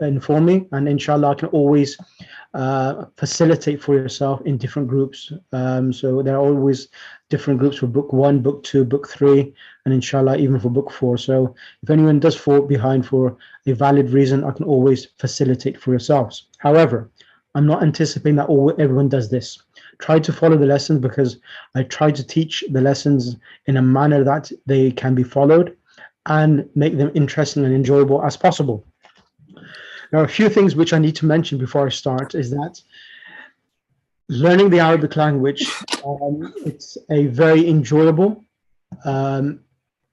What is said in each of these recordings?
inform me, and inshallah I can always facilitate for yourself in different groups. So there are always different groups for book 1, book 2, book 3, and inshallah even for book 4. So if anyone does fall behind for a valid reason, I can always facilitate for yourselves. However, I'm not anticipating that everyone does this. Try to follow the lessons, because I try to teach the lessons in a manner that they can be followed and make them interesting and enjoyable as possible. Now, a few things which I need to mention before I start is that learning the Arabic language, it's a very enjoyable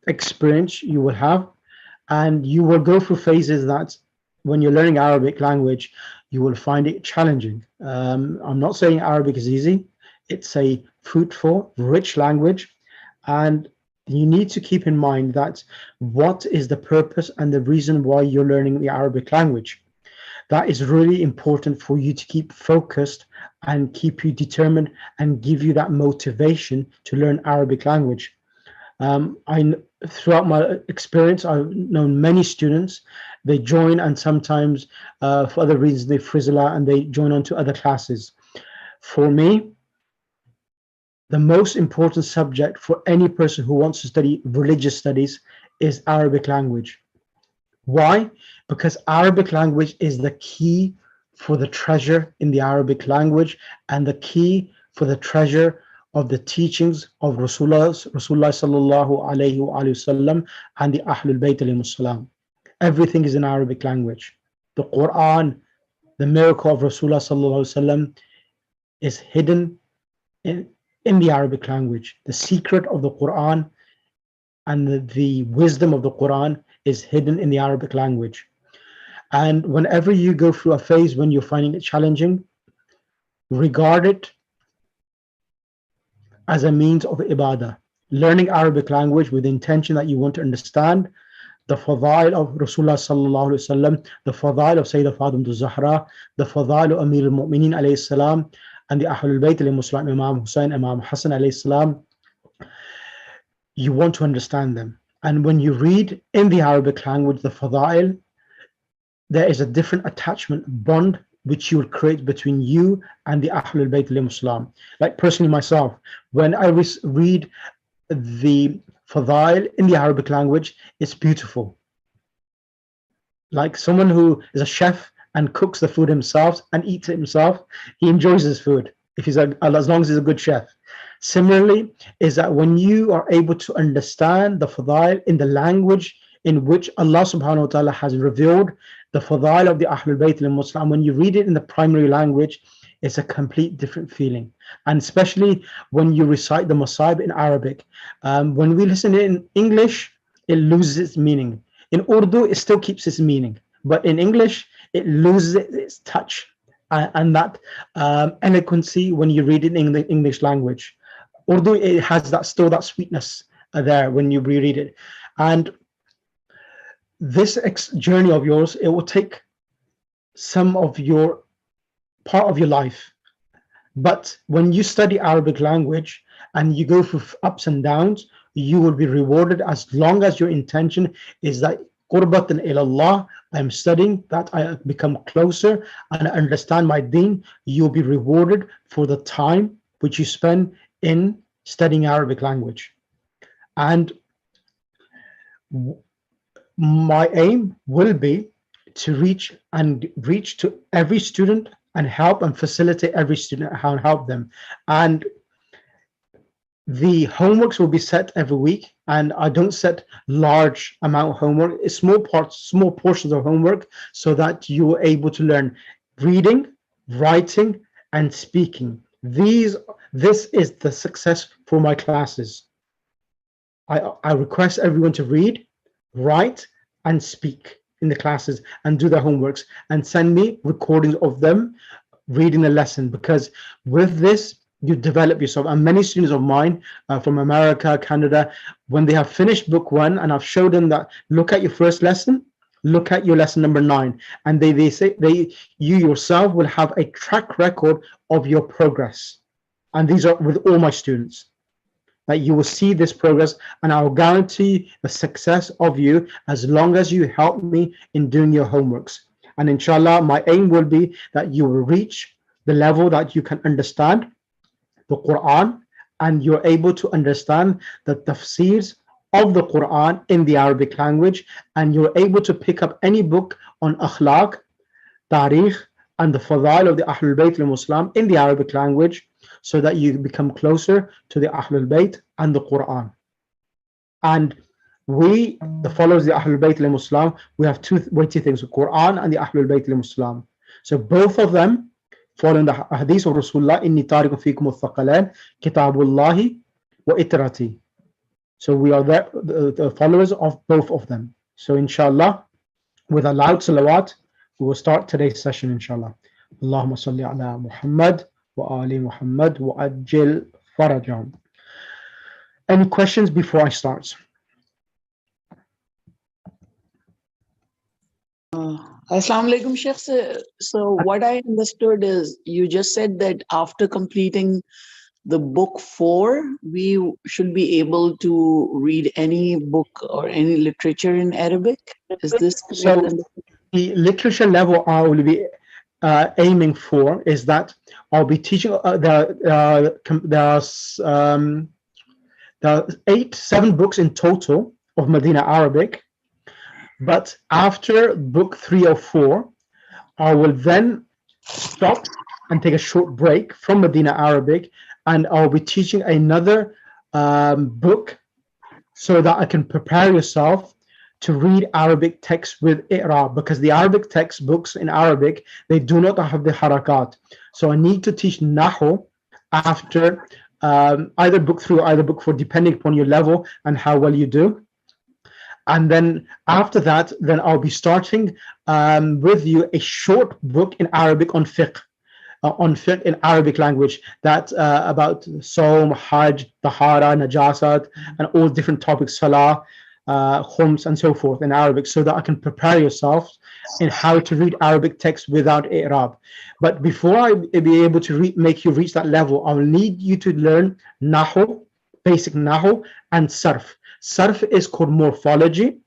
experience you will have, and you will go through phases that when you're learning Arabic language, you will find it challenging. I'm not saying Arabic is easy. It's a fruitful, rich language, and you need to keep in mind that what is the purpose and the reason why you're learning the Arabic language. That is really important for you to keep focused and keep you determined and give you that motivation to learn Arabic language. Throughout my experience, I've known many students, they join and sometimes for other reasons they frizzle out and they join on to other classes. For me, the most important subject for any person who wants to study religious studies is Arabic language. Why? Because Arabic language is the key for the treasure in the Arabic language and the key for the treasure of the teachings of Rasulullah sallallahu alayhi wa sallam and the Ahlul Bayt alayhimus salam. Everything is in Arabic language. The Quran, the miracle of Rasulullah sallallahu alayhi wa sallam is hidden in the Arabic language. The secret of the Quran and the wisdom of the Quran is hidden in the Arabic language. And whenever you go through a phase when you're finding it challenging, regard it as a means of ibadah. Learning Arabic language with the intention that you want to understand the fadail of Rasulullah sallallahu alaihi wasallam, the fadail of Sayyidah Fatimah al-Zahra, the fadail of Amir al-Mu'minin alayhi salam, and the Ahlul Bayt alayhi salam, Imam Hussein, Imam Hassan alayhi salam. You want to understand them. And when you read in the Arabic language the fadail, there is a different attachment bond which you will create between you and the Ahlul Bayt alayhi salam. Like personally myself, when I read the fadail in the Arabic language, it's beautiful. Like someone who is a chef and cooks the food himself and eats it himself, he enjoys his food if he's as long as he's a good chef. Similarly, is that when you are able to understand the fadail in the language in which Allah subhanahu wa ta'ala has revealed the fadail of the Ahlul Bayt al-Muslim, when you read it in the primary language, it's a complete different feeling. And especially when you recite the Masaib in Arabic. When we listen in English, it loses its meaning. In Urdu, it still keeps its meaning. But in English, it loses its touch and that eloquency when you read it in the English language. Urdu, it has still that sweetness there when you reread it. And this journey of yours, it will take some of your part of your life. But when you study Arabic language and you go through ups and downs, you will be rewarded as long as your intention is that qurbatan ilallah, I'm studying that I become closer and I understand my deen. You'll be rewarded for the time which you spend in studying Arabic language. And my aim will be to reach to every student and help and facilitate every student and help them. And the homeworks will be set every week, and I don't set large amount of homework. It's small portions of homework so that you are able to learn reading, writing, and speaking. This is the success for my classes. I request everyone to read, write, and speak in the classes and do their homeworks and send me recordings of them reading the lesson, because with this you develop yourself. And many students of mine from America, Canada, when they have finished book 1 and I've showed them that, look at your first lesson, look at your lesson number 9, and they say you yourself will have a track record of your progress. And these are with all my students, that you will see this progress, and I will guarantee the success of you as long as you help me in doing your homeworks. And inshallah, my aim will be that you will reach the level that you can understand the Quran and you're able to understand the tafsirs of the Quran in the Arabic language, and you're able to pick up any book on akhlaq, tarikh, and the fadail of the Ahlul Bayt al-Muslim in the Arabic language, so that you become closer to the Ahlul Bayt and the Quran. And we, the followers of the Ahlul Bayt al-Muslim, we have two weighty things, the Quran and the Ahlul Bayt al-Muslim. So both of them, following the hadith of Rasulullah, inni tarikum fikum al-thaqalan, kitabullahi wa itrati. So we are the followers of both of them. So inshallah, with a loud salawat, we will start today's session inshallah. Allahumma salli ala Muhammad wa ali Muhammad wa ajil farajahum. Any questions before I start? Assalamu alaikum, Sheikh. So what I understood is you just said that after completing the book 4, we should be able to read any book or any literature in Arabic. Is this correct? So the literature level I will be aiming for is that I'll be teaching there are 7 books in total of Madinah Arabic. But after book 3 or 4, I will then stop and take a short break from Madinah Arabic, and I'll be teaching another book so that I can prepare yourself to read Arabic text with i'rab, because the Arabic textbooks in Arabic, they do not have the harakat. So I need to teach nahu after either book 3 or either book 4, depending upon your level and how well you do. And then after that, then I'll be starting with you a short book in Arabic on fiqh in Arabic language, that about Saum, Hajj, Tahara, Najasat, and all different topics, Salah, Khums, and so forth in Arabic, so that I can prepare yourself in how to read Arabic text without i'rab. But before I be able to make you reach that level, I will need you to learn Nahu, basic Nahu, and Sarf. Sarf is called morphology.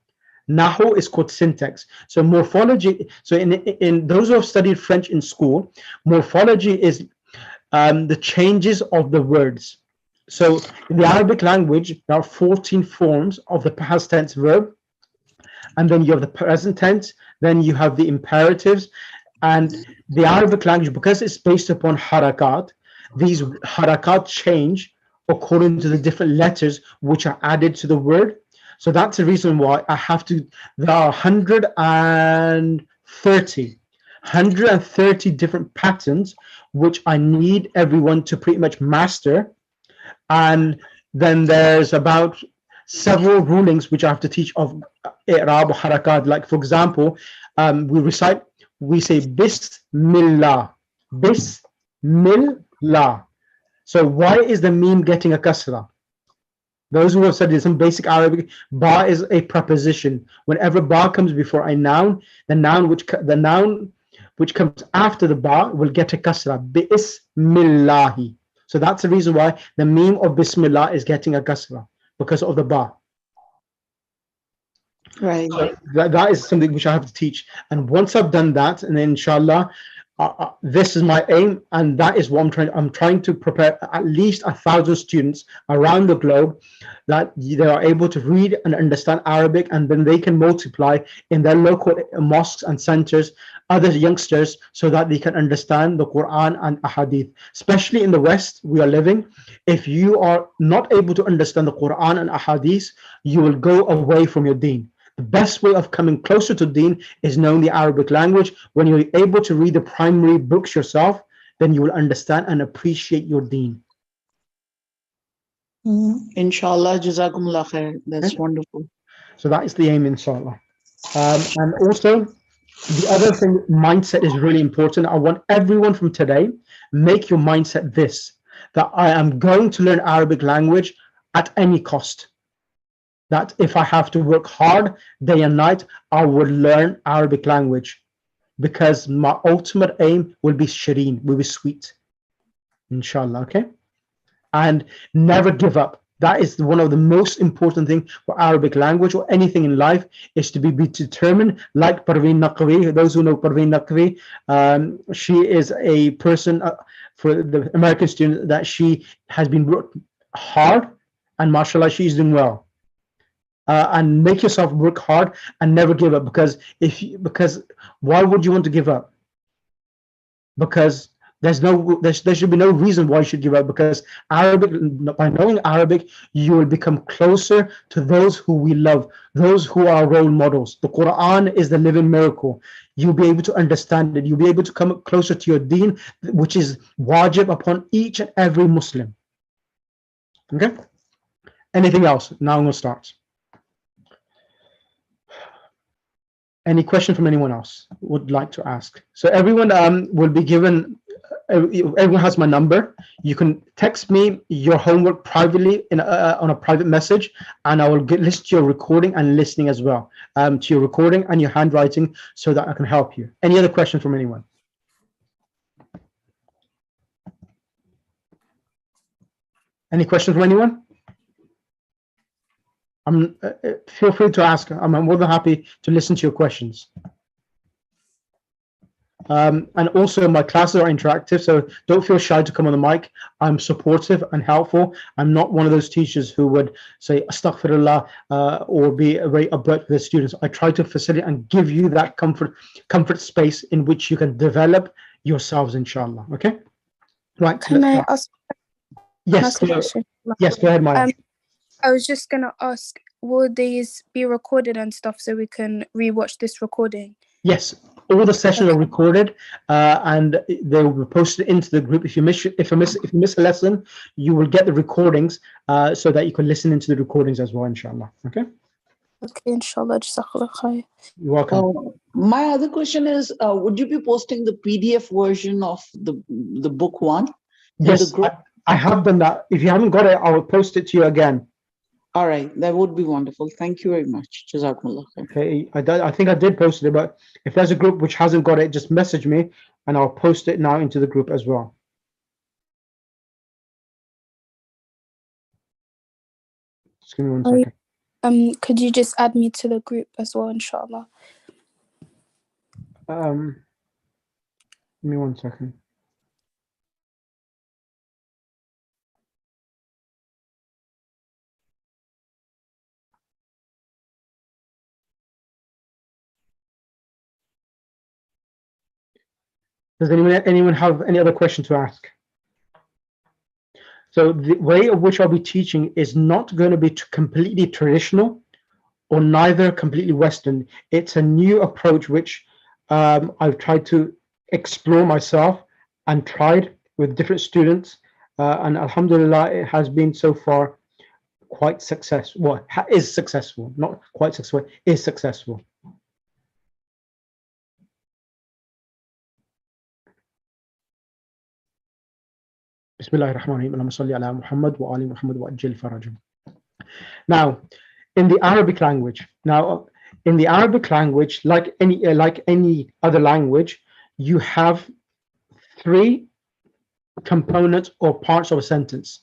Nahu is called syntax. So morphology, so in those who have studied French in school, morphology is the changes of the words. So in the Arabic language, there are 14 forms of the past tense verb, and then you have the present tense, then you have the imperatives, and the Arabic language, because it's based upon harakat, these harakat change according to the different letters which are added to the word. So that's the reason why I have to, there are 130 different patterns which I need everyone to pretty much master. And then there's about several rulings which I have to teach of i'rab or harakat. Like for example, we say Bismillah, Bismillah. So why is the meme getting a kasra? Those who have studied some basic Arabic, ba is a preposition. Whenever ba comes before a noun, the noun which comes after the ba will get a kasra. Bismillahi. So that's the reason why the meme of Bismillah is getting a kasra, because of the ba. Right. So that is something which I have to teach. And once I've done that, and then inshallah, this is my aim, and that is what I'm trying to prepare at least 1,000 students around the globe, that they are able to read and understand Arabic, and then they can multiply in their local mosques and centers other youngsters, so that they can understand the Quran and Ahadith. Especially in the West we are living, if you are not able to understand the Quran and Ahadith, you will go away from your deen. The best way of coming closer to deen is knowing the Arabic language. When you're able to read the primary books yourself, then you will understand and appreciate your deen. Inshallah, jazakumullah khair. That's wonderful. So that is the aim, inshallah. And also, the other thing, mindset is really important. I want everyone from today, make your mindset this, that I am going to learn Arabic language at any cost. That if I have to work hard day and night, I will learn Arabic language, because my ultimate aim will be shireen, will be sweet, inshallah. Okay, and never give up. That is one of the most important things for Arabic language or anything in life, is to be determined. Like Parveen Naqvi, those who know Parveen Naqvi, she is a person, for the American student, that she has been worked hard, and mashallah, she is doing well. And make yourself work hard and never give up, because why would you want to give up? Because there should be no reason why you should give up, because Arabic, by knowing Arabic, you will become closer to those who we love, those who are role models. The Quran is the living miracle. You'll be able to understand it. You'll be able to come closer to your deen, which is wajib upon each and every Muslim. Okay? Anything else? Now I'm going to start. Any question from anyone else would like to ask? So everyone will be given, everyone has my number. You can text me your homework privately on a private message, and I will list your recording and listening as well, to your recording and your handwriting, so that I can help you. Any other questions from anyone? Any questions from anyone? Feel free to ask. I'm more than happy to listen to your questions. And also, my classes are interactive, so don't feel shy to come on the mic. I'm supportive and helpful. I'm not one of those teachers who would say astaghfirullah or be very abrupt with the students. I try to facilitate and give you that comfort space in which you can develop yourselves, inshallah. Okay? Right. Can I ask? Yes. Yes, go ahead, Maya. I was just going to ask, will these be recorded and stuff so we can rewatch this recording? Yes, all the sessions are recorded, and they will be posted into the group. If you miss a lesson, you will get the recordings, so that you can listen into the recordings as well, inshallah. Okay? Okay, inshallah. Jazakallah khair. You're welcome. My other question is, would you be posting the PDF version of the book one? Yes, I have done that. If you haven't got it, I will post it to you again. All right, that would be wonderful. Thank you very much. Jazakumullah khair. Okay, I think I did post it, but if there's a group which hasn't got it, just message me and I'll post it now into the group as well. Just give me 1 second. Could you just add me to the group as well, inshallah? Give me 1 second. Does anyone have any other question to ask? So the way of which I'll be teaching is not going to be completely traditional or neither completely Western. It's a new approach which I've tried to explore myself and tried with different students, and alhamdulillah, it has been so far quite successful. Well, is successful, not quite successful, is successful. Bismillahirrahmanirrahim. Allahumma salli ala Muhammad wa ali Muhammad wa ajil farajum. Now, in the Arabic language, like any other language, you have three components or parts of a sentence.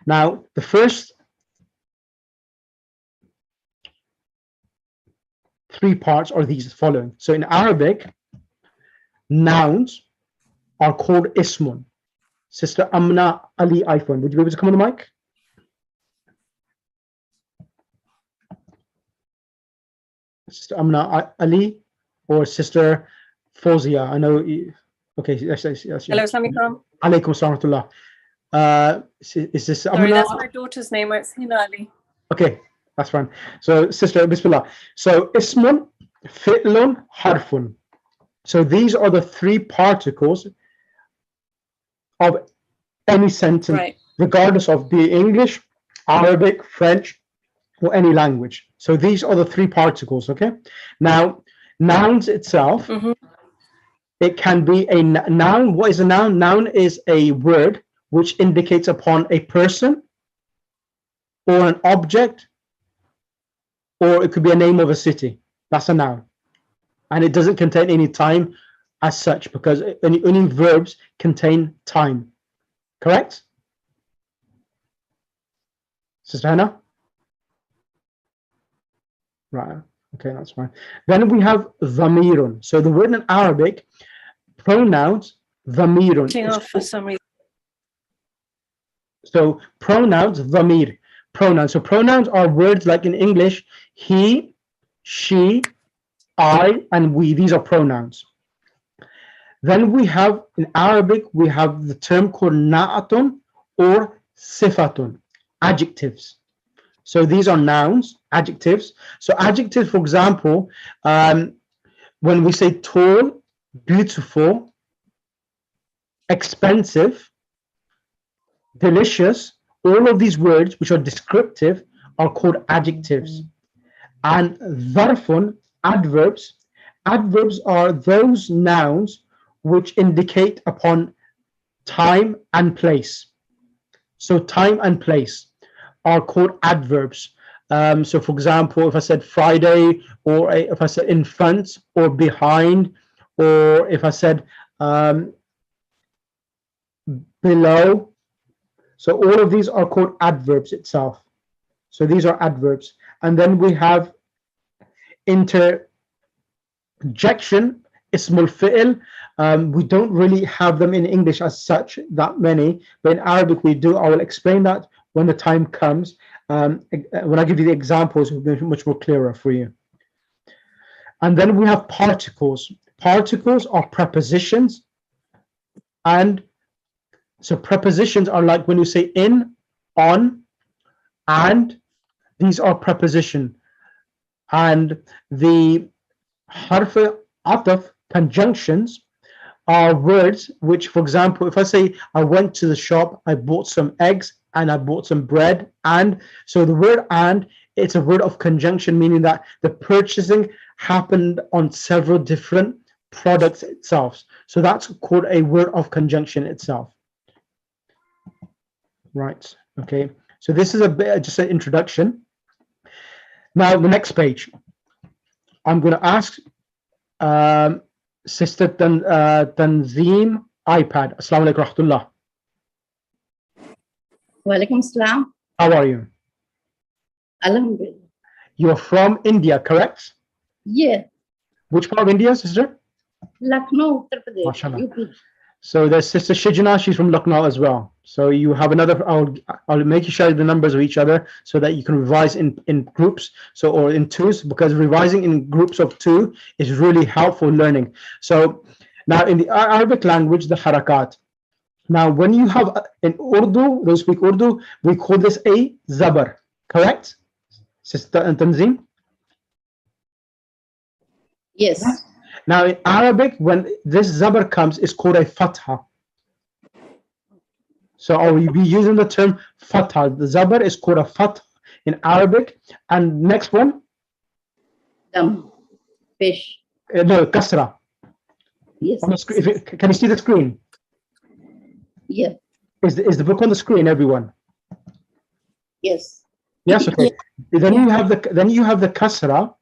Now, the first three parts are these following. So in Arabic, nouns are called ismun. Sister Amna Ali iPhone, would you be able to come on the mic? Sister Amna Ali or Sister Fozia? I know. Okay, yes. Hello, Assalamualaikum. Alaikum assalam. Is this Amna? Sorry, that's my daughter's name. It's Hina Ali. Okay, that's fine. So, Sister Bismillah. So, ismun, fi'lun, harfun. So these are the three particles of any sentence, right, regardless of the English, Arabic, French, or any language. So these are the three particles, okay? Now, nouns itself, it can be a noun. What is a noun? Noun is a word which indicates upon a person or an object, or it could be a name of a city. That's a noun. And it doesn't contain any time as such, because only verbs contain time. Correct? Sister Hannah? Right. Okay, that's fine. Then we have dhamirun. So the word in Arabic, pronouns, dhamirun. Cutting off for some reason. So pronouns, dhamir. Pronouns. So pronouns are words like in English, he, she, I, and we. These are pronouns. Then we have, in Arabic, we have the term called na'atun or sifatun, adjectives. So these are nouns, adjectives. So adjectives, for example, when we say tall, beautiful, expensive, delicious, all of these words which are descriptive are called adjectives. And dharfun, adverbs. Adverbs are those nouns which indicate upon time and place. So time and place are called adverbs. So for example, if I said Friday, or if I said in front or behind, or if I said below. So all of these are called adverbs itself. So these are adverbs. And then we have interjection, ismul fi'l. We don't really have them in English as such, that many, but in Arabic we do. I will explain that when the time comes. When I give you the examples, it will be much more clearer for you. And then we have particles. Particles are prepositions. And so prepositions are like when you say in, on, and. These are preposition. And the harf ataf conjunctions are words which, for example, if I say I went to the shop, I bought some eggs and I bought some bread, and so the word and, it's a word of conjunction, meaning that the purchasing happened on several different products itself. So that's called a word of conjunction itself. Right. Okay. So this is a bit just an introduction. Now the next page, I'm going to ask Sister Tanzeem iPad. Assalamu alaikum rahmatullah. Walaikum salam. How are you? Alhamdulillah. You're from India, correct? Yeah. Which part of India, sister? Lucknow, Uttar Pradesh. MashaAllah. UP. So there's Sister Shijana, she's from Lucknow as well. So you have another, I'll make you share the numbers of each other so that you can revise in groups, so, or in twos, because revising in groups of two is really helpful learning. So now in the Arabic language, the harakat. Now when you have in Urdu, those speak Urdu, we call this a zabar, correct? Sister Tanzeem? Yes. Now in Arabic, when this zabar comes, it's called a fatha. So I will be using the term fatha. The zabar is called a fatha in Arabic. And next one? Dam. Fish. No, kasra. Yes. On the screen, can you see the screen? Yeah. Is the book on the screen, everyone? Yes. Yes, okay. Then you have the kasra.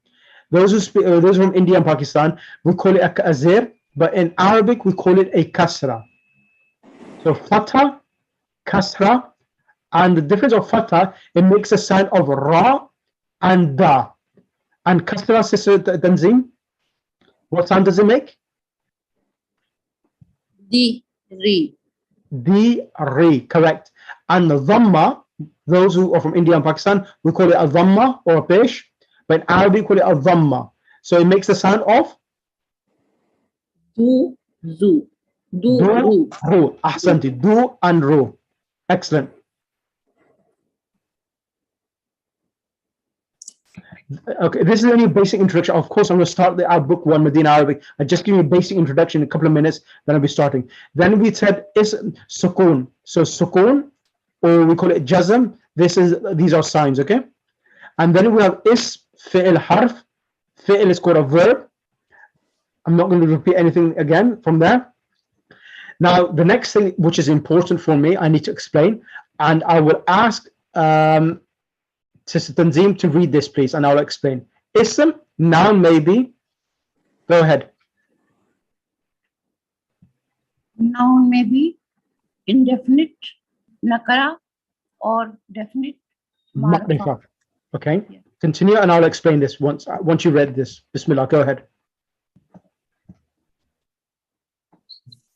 Those who speak, those from India and Pakistan, we call it a azir, but in Arabic we call it a kasra. So fatha, kasra, and the difference of fatha, it makes a sound of ra and da. And kasra, Sister Tanzeem, what sound does it make? D. Re. D, re, correct. And the dhamma, those who are from India and Pakistan, we call it a dhamma or a pesh, but in Arabic we call it a dhamma. So it makes the sound of Do. Zu. Do. do, Ru. ru. Ahsanti, do and ru. Excellent. Okay, this is only a basic introduction. Of course, I'm going to start our book one, Madinah Arabic. I just give you a basic introduction in a couple of minutes, then I'll be starting. Then we said is sukoon. So sukoon, or we call it jazm. These are signs, okay? And then we have is fi'il harf. Fi'il is called a verb. I'm not going to repeat anything again from there. Now, the next thing which is important for me, I need to explain, and I will ask Sister Tanzeem to read this, please, and I'll explain. Ism, noun, maybe. Go ahead. Noun may be indefinite, nakara, or definite. Ma'rifah. Okay. Yeah. Continue, and I'll explain this once you read this. Bismillah. Go ahead.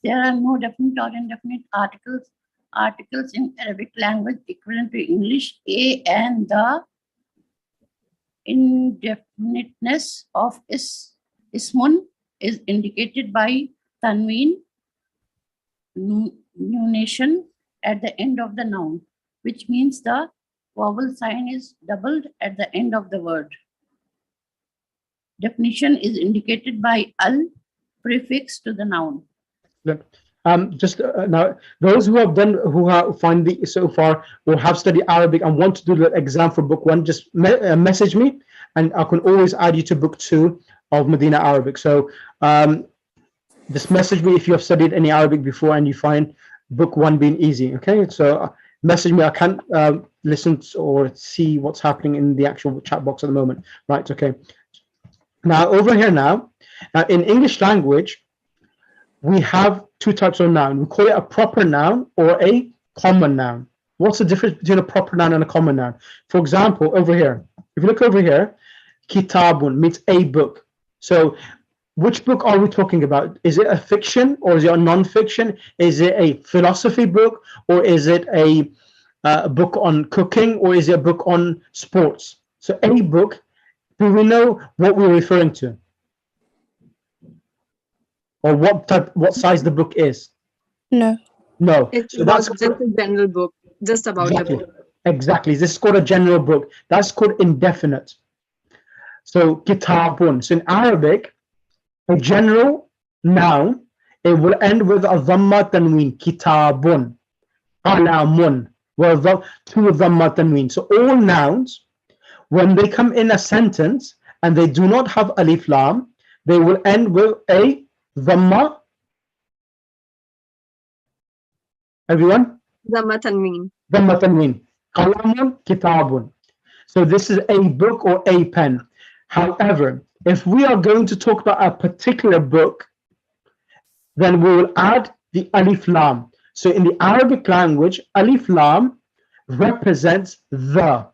There are no definite or indefinite articles in Arabic language equivalent to English. A and the indefiniteness of ismun is indicated by tanween nunation at the end of the noun, which means the vowel sign is doubled at the end of the word. Definition is indicated by al prefix to the noun. Just now, those who have find the so far or have studied Arabic and want to do the exam for book 1, just message me, and I can always add you to book 2 of Madinah Arabic. So just message me if you have studied any Arabic before and you find book 1 being easy. Okay, so message me. I can't listen or see what's happening in the actual chat box at the moment. Right? Okay. Now over here now in English language, we have 2 types of noun. We call it a proper noun or a common noun. What's the difference between a proper noun and a common noun? For example, over here, if you look over here, kitabun means a book. So which book are we talking about? Is it a fiction or is it a non-fiction? Is it a philosophy book or is it a book on cooking or is it a book on sports? So a book, do we know what we're referring to? Or what size the book is? No. No. It's So about that's just a general book, just about exactly, the book. exactly. This is called a general book. That's called indefinite. So kitabun. So in Arabic, a general noun, it will end with a dhamma tanween. Kitabun, qalamun, with 2 dhamma tanween. So all nouns, when they come in a sentence and they do not have alif lam, they will end with a dhamma. Everyone? Dhamma tanween. Dhamma tanween. Qalamun, kitabun. So this is a book or a pen. However, if we are going to talk about a particular book, then we will add the alif lam. So in the Arabic language, alif lam represents the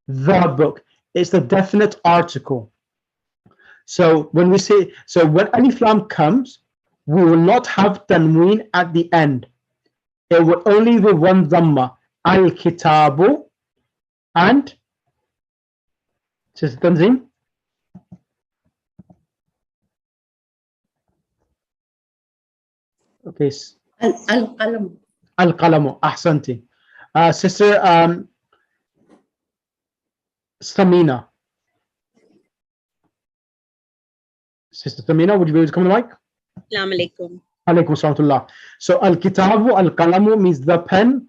book. It's the definite article. So when we say, so when alif lam comes, we will not have tanween at the end. It will only be one dhamma, al-kitabu, and Sister Tanzim? Okay. Al-qalam. Al-qalamu, ahsanti. Sister Samina. Sister Samina, would you be able to come to the mic? Assalamu alaikum. Alaikum salatullah. So al-kitabu, al-qalamu means the pen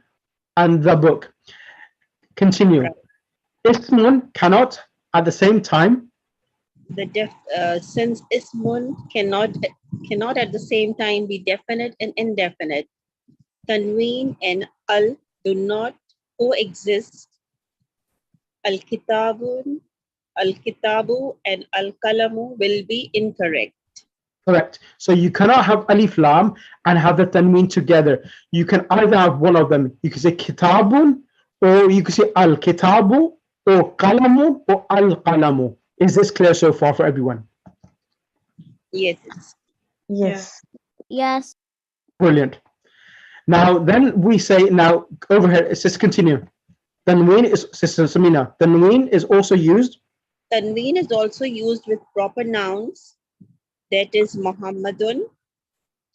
and the book. Continue. Right. Ismun cannot at the same time. Since ismun cannot at the same time be definite and indefinite, tanween and al do not coexist. Al-kitabu and al-kalamu will be incorrect. Correct. So you cannot have alif lam and have the tanween together. You can either have one of them. You can say kitabun, or you can say al-kitabu, or qalamun, or al-qalamu. Is this clear so far for everyone? Yes. Yes. Yes. Brilliant. Now then we say, now over here, it says continue. Tanween is, Sister Samina, tanween is also used. Tanween is also used with proper nouns, that is Muhammadun,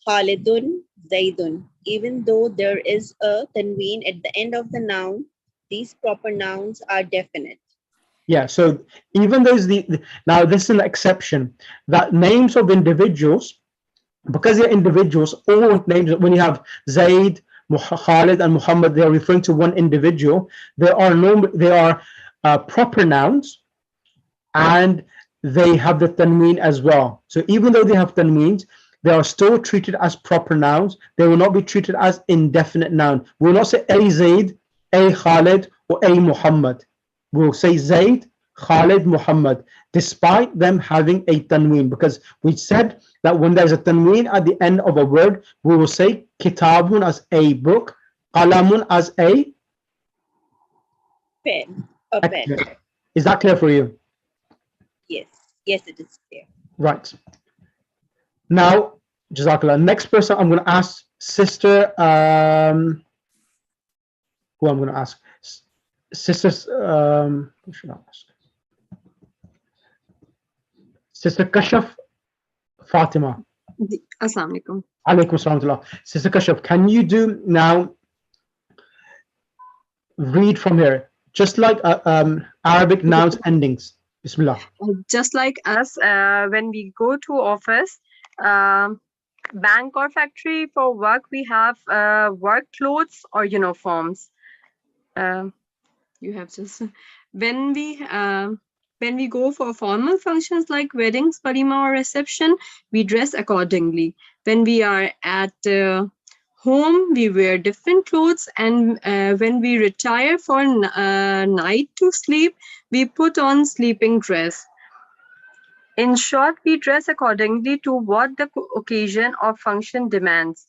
Khalidun, Zaidun. Even though there is a tanween at the end of the noun, these proper nouns are definite. Yeah, so even though now this is an exception, that names of individuals, because they're individuals, all names, when you have Zaid, Khalid and Muhammad, they are referring to one individual. They are proper nouns, and they have the tanween as well. So even though they have tanweens, they are still treated as proper nouns. They will not be treated as indefinite noun. We will not say a Zaid, a Khalid, or a Muhammad. We will say Zaid, Khalid, Muhammad, despite them having a tanween, because we said that when there's a tanween at the end of a word, we will say kitabun as a book, qalamun as a Pen. A pet. Excellent. Is that clear for you? Yes. Yes, it is clear. Right. Now, Jazakallah. Next person I'm going to ask, Sister. Who I'm going to ask? Sisters. Who should I ask? Sister Kashaf Fatima. Assalamu alaikum. Alaikum salam. Sister Kashaf, can you do now? Read from here, just like Arabic nouns endings. Bismillah. Just like us, when we go to office, bank or factory for work, we have work clothes or uniforms. You have just when we go for formal functions like weddings, walima or reception, we dress accordingly. When we are at home, we wear different clothes, and when we retire for night to sleep, we put on sleeping dress. In short, we dress accordingly to what the occasion or function demands.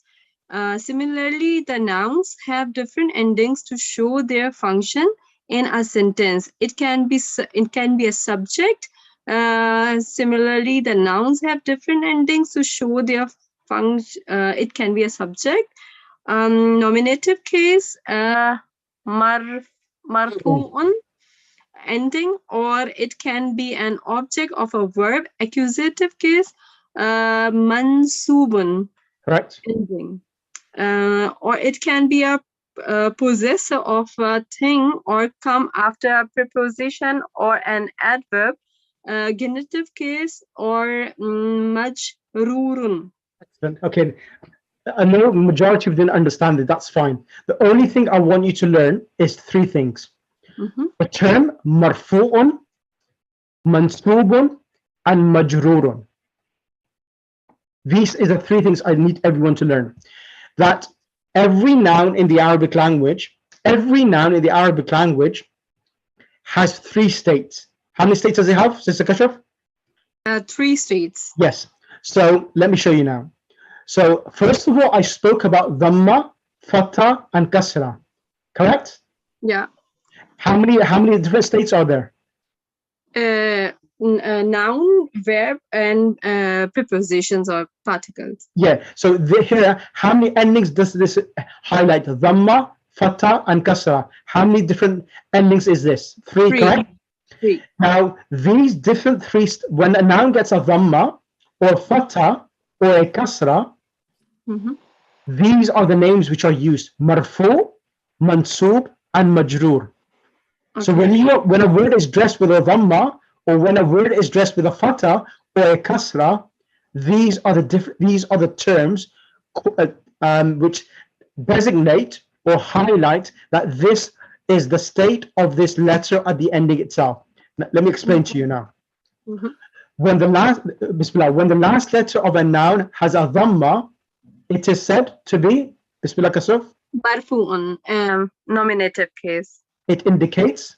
Similarly, the nouns have different endings to show their function in a sentence. It can be a subject. Similarly, the nouns have different endings to show their function. It can be a subject. Nominative case, marfu'un ending, or it can be an object of a verb. Accusative case, mansubun Right. ending, or it can be a possessor of a thing or come after a preposition or an adverb. Genitive case or majrurun. Excellent. Okay. I know majority of you didn't understand it. That's fine. The only thing I want you to learn is three things. The term marfu'un, mansubun, and majrurun. These are the three things I need everyone to learn. That every noun in the Arabic language, has three states. How many states does it have, Sister Kashaf? 3 states. Yes. So let me show you now. So first of all, I spoke about dhamma, fatha, and kasra. Correct? Yeah. How many different states are there? Noun, verb, and prepositions or particles. Yeah. So here, how many endings does this highlight? Dhamma, fatha, and kasra. How many different endings is this? 3, 3. correct? 3. Now, these different three, when a noun gets a dhamma, or fatha, or a kasra, these are the names which are used: marfu, mansub, and majroor. Okay. So when a word is dressed with a dhamma, or when a word is dressed with a fatha or a kasra, these are the terms which designate or highlight that this is the state of this letter at the ending itself. Let me explain to you now. When the last letter of a noun has a dhamma, it is said to be Bismillah Kasuf. Marfu'un, nominative case. It indicates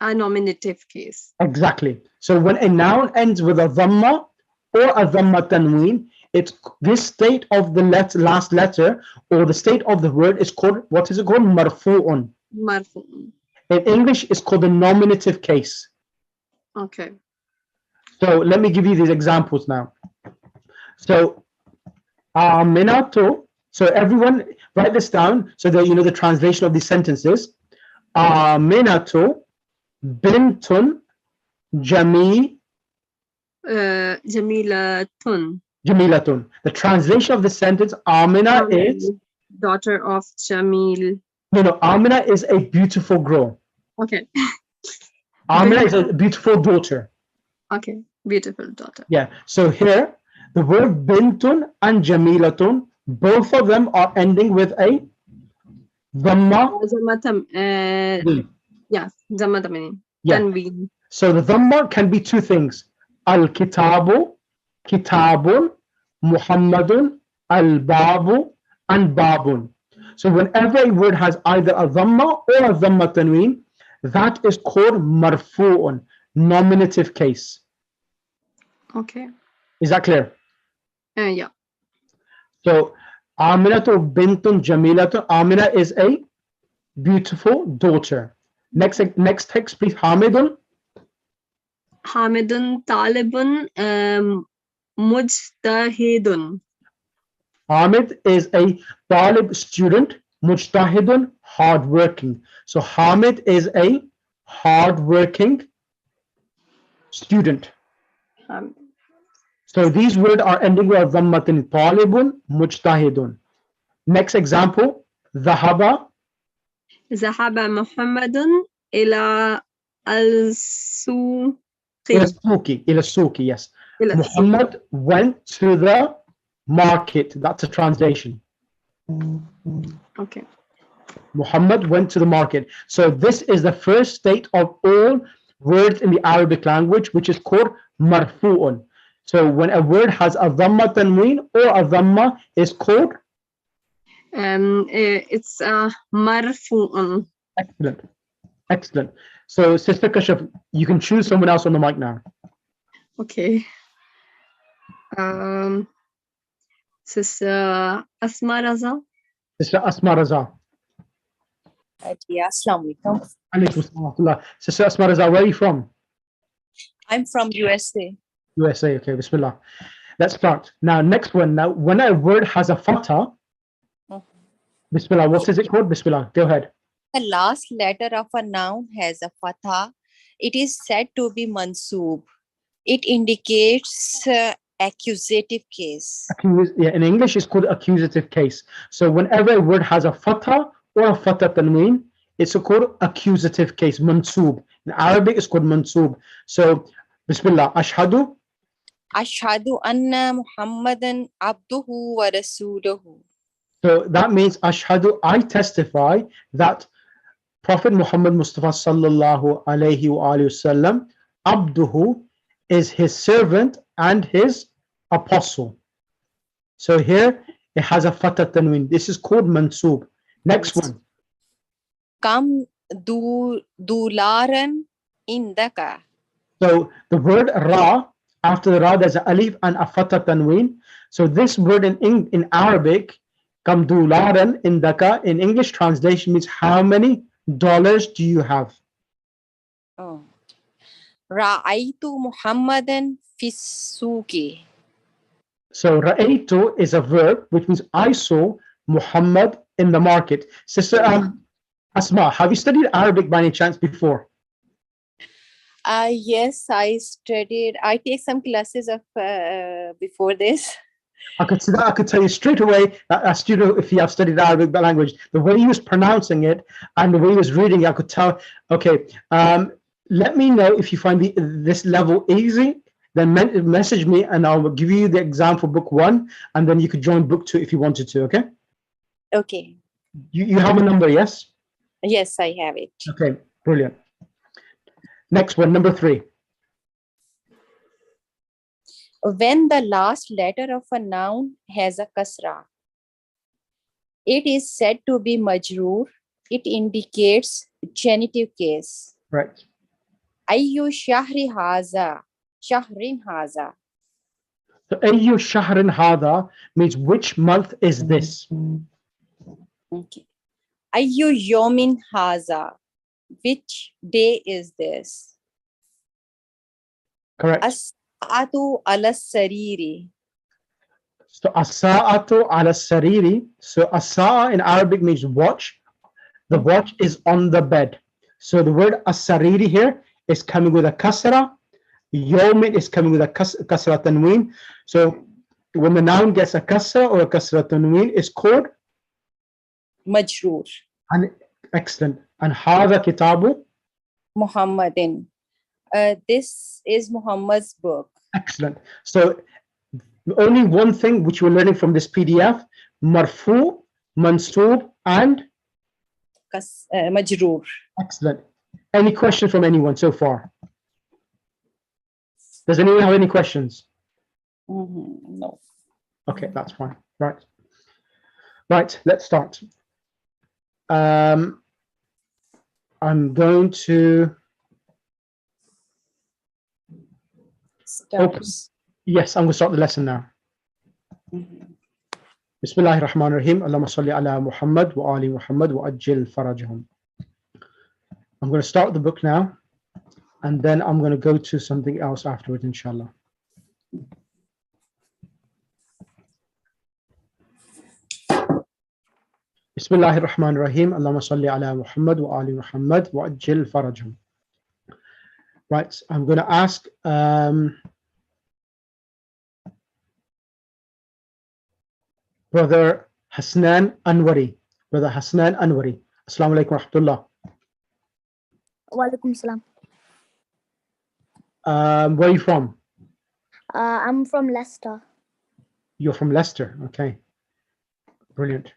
A nominative case. exactly. So when a noun ends with a dhamma or a dhamma tanween, it's this state of the last letter or the state of the word is called, what is it called? Marfu'un. Marfu'un. In English, it's called the nominative case. Okay. So let me give you these examples now. So Aminatu. So everyone write this down so that you know the translation of these sentences. Aminatu bintun Jamilatun. Jamilatun. The translation of the sentence, Amina is daughter of Jamil. no. Amina is a beautiful girl. Okay. Amina is a beautiful daughter. Okay. Beautiful daughter. Yeah. So here, the word bintun and Jamilatun, both of them are ending with a dhamma. Yes. Zamatamini. Yeah. Tanween. So the dhamma can be two things: al-kitabu, kitabun, Muhammadun, al-babu, and babun. So whenever a word has either a dhamma or a dhamma tanween, that is called marfu'un, nominative case. Okay. Is that clear? Yeah. So Aminatu bintun Jamilatun. Amina is a beautiful daughter. Next text, please. Hamidun. Hamidun talibun mujtahidun. Hamid is a talib student. Mujtahidun, hardworking. So Hamid is a hardworking student. So these words are ending with dhammatin. Talibun, mujtahidun. Next example. Dhahaba. Zahaba Muhammadun ila al-suqi. Ila suki, yes. Ila Muhammad went to the market. That's a translation. Okay. Muhammad went to the market. So this is the first state of all words in the Arabic language, which is called marfu'un. So when a word has a dhamma tanween or a dhamma, is called It's marfu'un. excellent. Excellent. So Sister Kashaf, you can choose someone else on the mic now. Okay. Sister Asma Raza. Sister Asma Raza. Yeah, Assalamu alaikum. Alaykum assalam. Sister Asma Raza, where are you from? I'm from USA. USA. Okay, Bismillah. Let's start. Now, next one. Now, when a word has a fatha, Bismillah, what is it called? Bismillah, go ahead. The last letter of a noun has a fatha. It is said to be mansoob. It indicates accusative case. Yeah, in English, it's called accusative case. So whenever a word has a fatha or a fatha tanween, it's called accusative case, mansoob. In Arabic, it's called mansoob. So, Bismillah, ashhadu. Ashhadu anna Muhammadan abduhu wa rasuluhu. So that means ashhadu, I testify that Prophet Muhammad Mustafa sallallahu alayhi wa sallam, abduhu, is his servant and his apostle. So here it has a fatha tanween. This is called mansoob. Next one. Kam dularan indaka. So the word ra, after the ra, there's an alif and a fatha tanween. So this word in Arabic, kam dularan indaka, in English translation means how many dollars do you have? Oh. Ra'aytu Muhammadan fis-suqi. So ra'aytu is a verb, which means I saw Muhammad in the market. Sister Asma, have you studied Arabic by any chance before? Yes, I studied. I take some classes of before this. I could see that. I could tell you straight away that a student, if you have studied Arabic language, the way he was pronouncing it and the way he was reading it, I could tell. Okay, let me know if you find this level easy. Then message me and I'll give you the exam for book 1, and then you could join book 2 if you wanted to. Okay. Okay. You have a number, yes? Yes, I have it. Okay, brilliant. Next one, number 3. When the last letter of a noun has a kasra, it is said to be majroor. It indicates genitive case. Right. Ayyu shahri haza, shahrin haza. So ayyu shahrin hada means which month is this? Okay. Ayyu yomin haza, which day is this? Correct. As-saatu ala sariri. So as-sa'atu ala sariri. So as-sa'a in Arabic means watch. The watch is on the bed. So the word as-sariri here is coming with a kasra. Yawmin is coming with a kasra tanween. So when the noun gets a kasra or a kasra tanween, it's called Majroor. and excellent. And hadha kitabu. Muhammadin. This is Muhammad's book. Excellent. So only one thing which we're learning from this PDF: marfu, mansoob, and Majroor. excellent. Any question from anyone so far? Does anyone have any questions? No. Okay, that's fine. Right. Right, let's start. I'm going to open. Yes, I'm going to start the lesson now. Bismillahir Rahmanir Rahim. Allahumma salli ala Muhammad wa ali Muhammad wa ajil farajahum. I'm going to start the book now, and then I'm going to go to something else afterwards, inshallah. Bismillahir Rahmanir Rahim. Allahumma salli ala Muhammad wa ali Muhammad wa ajil farajhum. Right, I'm going to ask Brother Hasnan Anwari. Brother Hasnan Anwari. Assalamu alaikum wa rahmatullah. Wa alaikum salam. Where are you from? I'm from Leicester. You're from Leicester. Okay. Brilliant.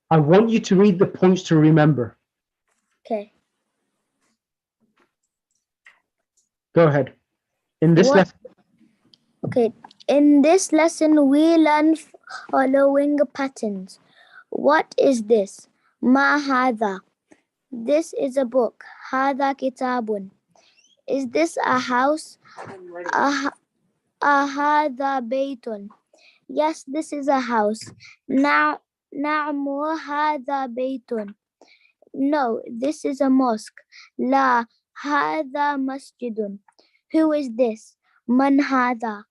I want you to read the points to remember. Okay. Go ahead. In this lesson. Okay. In this lesson, we learn following patterns. What is this? Ma hada. This is a book. Hada kitabun. Is this a house? Hada baytun. Yes, this is a house. Na'mu hada baytun. No, this is a mosque. La hada masjidun. Who is this? Man hada.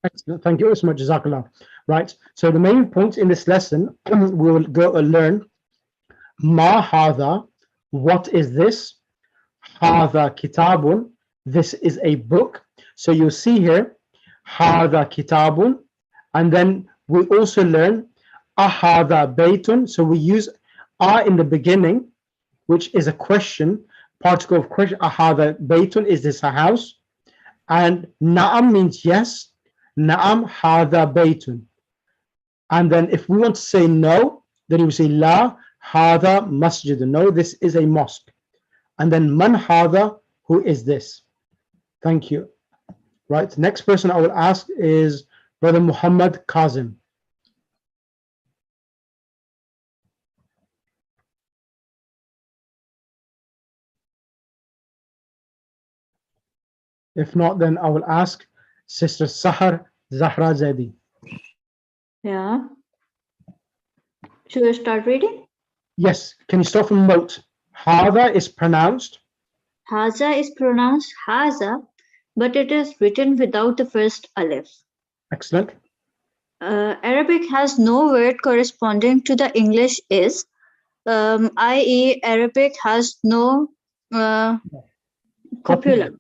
Excellent. Thank you so much, Jazakallah. Right. So the main points in this lesson, we will go and learn Ma hada. What is this? Hada kitabun. This is a book. So you'll see here Hada kitabun, and then we also learn ahada baytun. So we use in the beginning, which is a question, particle of question. Ahada baytun, is this a house? And na'am means yes. Na'am hada baytun. And then if we want to say no, then we say la hada masjid. No, this is a mosque. And then man hada, who is this? Thank you. Right, next person I will ask is Brother Muhammad Kazim. If not, then I will ask Sister Sahar Zahra Zaidi. Yeah. Should I start reading? Yes, can you start from note? Hada is pronounced. Haza is pronounced Haza, but it is written without the first alif. Excellent. Arabic has no word corresponding to the English is, i.e. Arabic has no copula.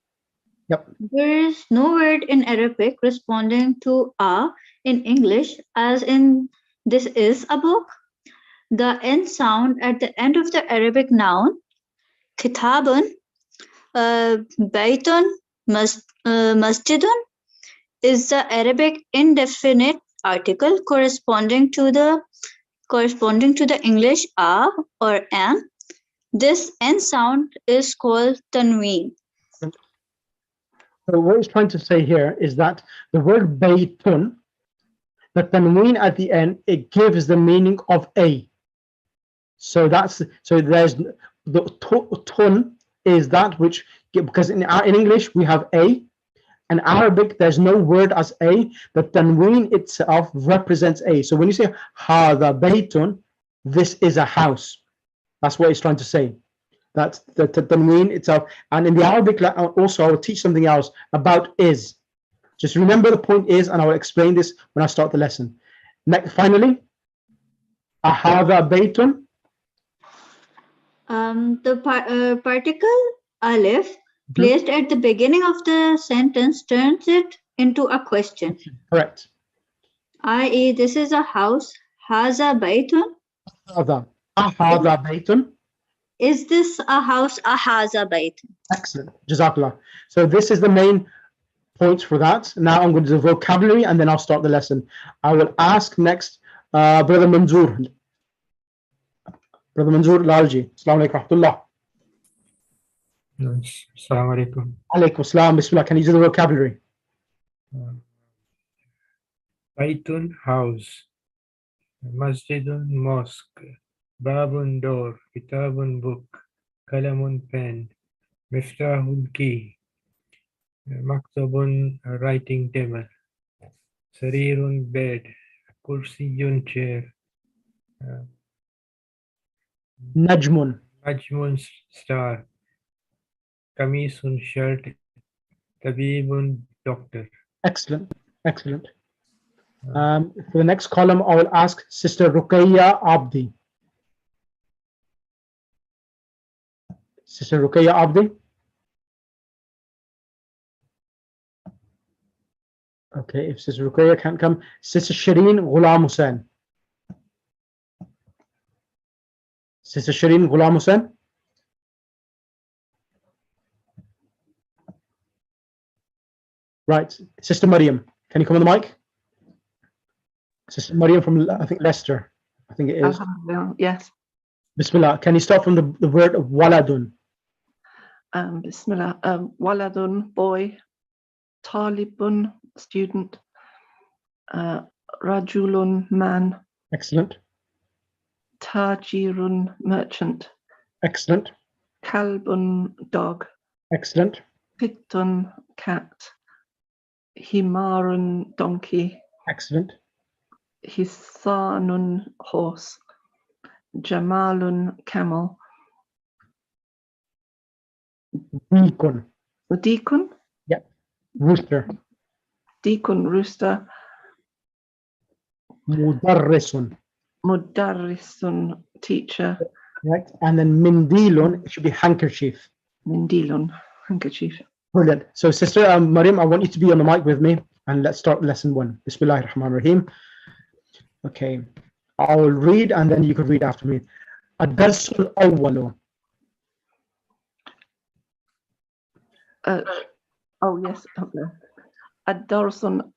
Yep. There is no word in Arabic responding to a in English, as in this is a book. The N sound at the end of the Arabic noun, kitabun, baytun, masjidun, is the Arabic indefinite article corresponding to the English a or an. This N sound is called tanween. So what he's trying to say here is that the word baytun, the tanween at the end, it gives the meaning of a. So there's the tun is that which, because in English we have a. In Arabic, there's no word as a. The tanween itself represents a. So when you say hada baytun, this is a house. That's what he's trying to say. That's the tanween itself. And in the Arabic, also, I will teach something else about is. Just remember the point is, and I will explain this when I start the lesson. Finally, hada baytun. The particle alif placed at the beginning of the sentence turns it into a question. Correct. I.e., this is a house. Haza baytun. Hada baytun. Is this a house? Haza baytun. Excellent. Jazakallah. So this is the main points for that. Now I'm going to do vocabulary and then I'll start the lesson. I will ask next Brother Manzoor. Brother Manzoor Lalji. Assalamu alaikum rahmatullah. Assalamu alaikum. Alaikum assalam. Bismillah. Can you do the vocabulary? Baytun, house. Masjidun, mosque. Babun, door. Kitabun, book. Kalamun, pen. Miftahun, key. Maktabun, writing table. Sarirun, bed. Kursiyun chair. Najmun. Najmun star. Kamisun shirt. Tabibun doctor. Excellent. Excellent. For the next column, I will ask Sister Ruqayya Abdi. Sister Ruqayya Abdi. Okay, if Sister Ruqayya can't come, Sister Shireen Ghulam Hussain. Sister Shireen Ghulam Hussain. Right, Sister Maryam, can you come on the mic? Sister Maryam from, I think, Leicester. I think it is. Alhamdulillah, yes. Bismillah. Can you start from the word waladun? Bismillah. Waladun, boy. Talibun, student. Rajulun, man. Excellent. Tajirun, merchant. Excellent. Kalbun, dog. Excellent. Pittun, cat. Himarun, donkey. Excellent. Hisanun, horse. Jamalun, camel. Deacon. Deacon? Yeah. Rooster. Deacon, rooster. Mudarrisun. Mudarrisun, teacher. Right. And then mindilun, it should be handkerchief. Mindilun, handkerchief. Brilliant. So, Sister Maryam, I want you to be on the mic with me, and let's start lesson 1. Bismillahir Rahmanir Rahim. Okay. I will read, and then you can read after me. Ad-darsul awwalu. Oh, yes. Okay. Ad-darsun.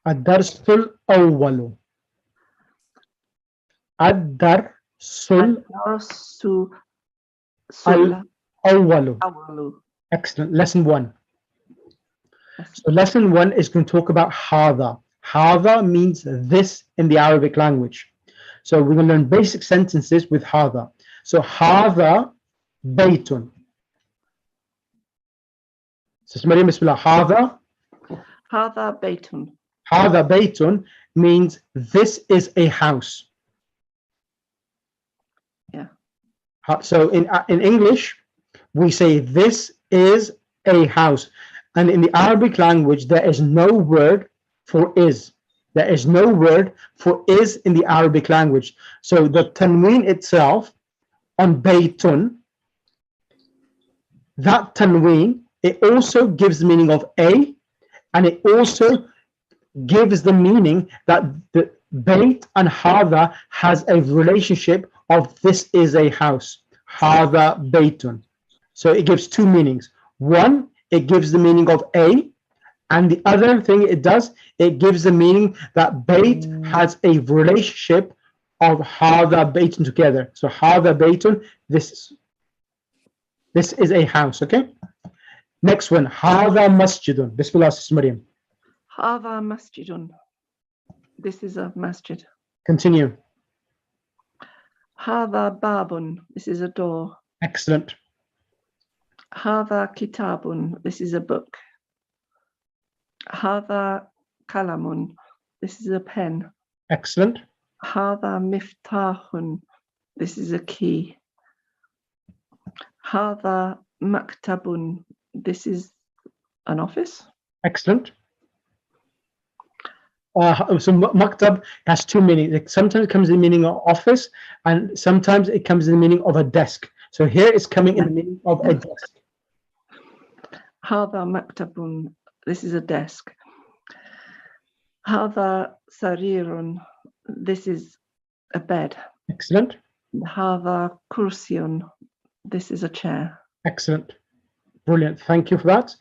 Ad-darsul awwalu. Ad-darsul awwalu. Excellent. Lesson 1. So lesson 1 is going to talk about Hada. Hada means this in the Arabic language. So we're going to learn basic sentences with Hada. So Hada baytun. Sister Maryam, Bismillah. Hada. Hada baytun. Hada baytun means this is a house. Yeah. So in English, we say this is a house. And in the Arabic language, there is no word for is. There is no word for is in the Arabic language. So the tanween itself on baytun, that tanween, it also gives the meaning of a, and it also gives the meaning that the bayt and hada has a relationship of this is a house. Hada baytun. So it gives two meanings. One, it gives the meaning of a, and the other thing it does, it gives the meaning that bayt has a relationship of hada baytun together. So hada baytun, this is a house. Okay. Next one, hada masjidun. Bismillah, Sister Maryam. Hada masjidun. This is a masjid. Continue. Hada babun. This is a door. Excellent. Hada kitabun. This is a book. Hada kalamun. This is a pen. Excellent. Hada miftahun. This is a key. Hada maktabun. This is an office. Excellent. So maktab has two meanings. Like sometimes it comes in the meaning of office, and sometimes it comes in the meaning of a desk. So here it's coming in the meaning of a desk. Hada maktabun. This is a desk. Hada sarirun. This is a bed. Excellent. Hada kursiyun. This is a chair. Excellent. Brilliant. Thank you for that.